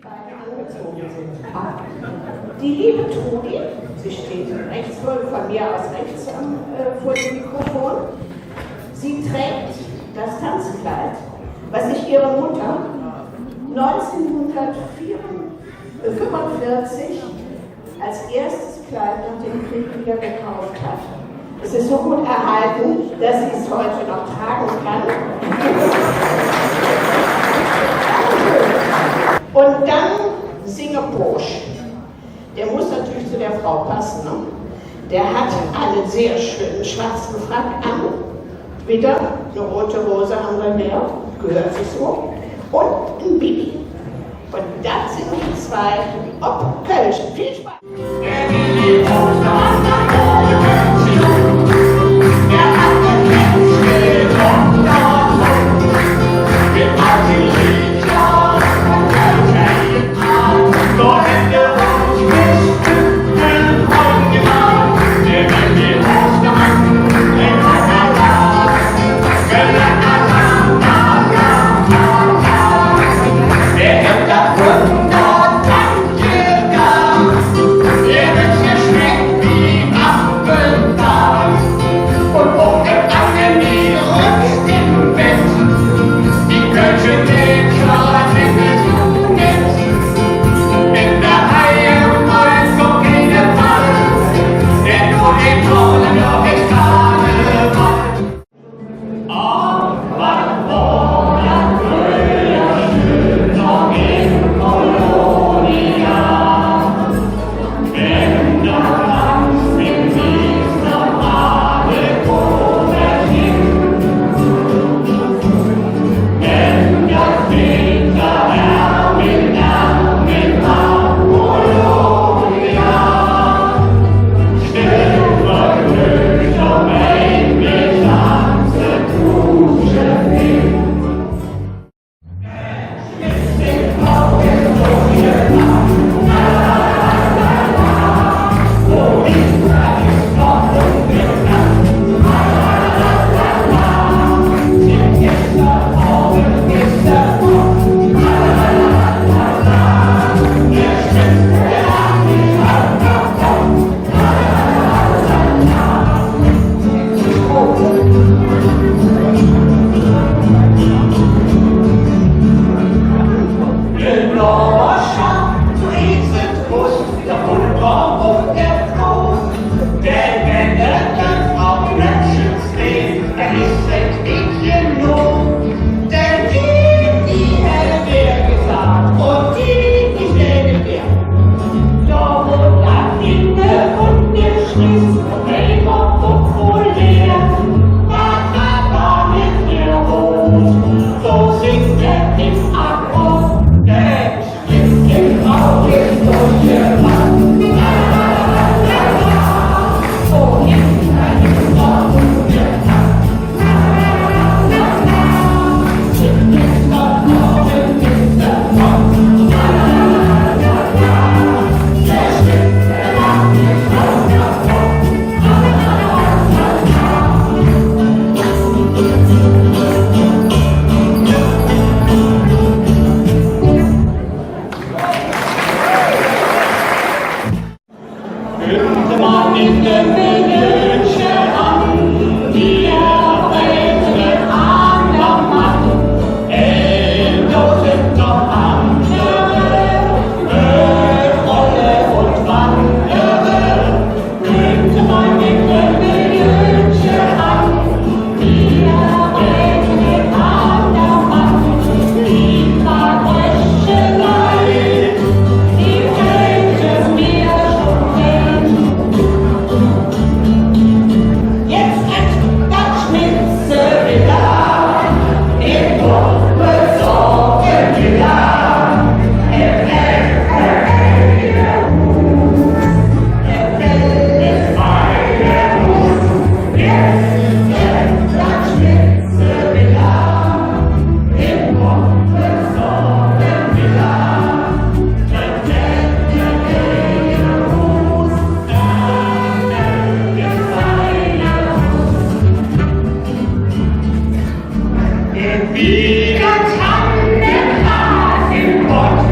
angezogen sind. Die liebe Trudi, sie steht rechts von mir aus rechts vor dem Mikrofon, sie trägt das Tanzkleid, was sich ihre Mutter 1945 als erstes Kleid nach dem Krieg wieder gekauft hat. Es ist so gut erhalten, dass sie es heute noch tragen kann. Und dann Singeposch. Der muss natürlich zu der Frau passen. Ne? Der hat einen sehr schönen schwarzen Frack an. Wieder eine rote Hose haben wir mehr, gehört sich so. Und ein Bibi. Und dann sind die zwei ob Kölsch. Viel Spaß! Wie ganz Hand im Bott,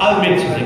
alle mitzusingen.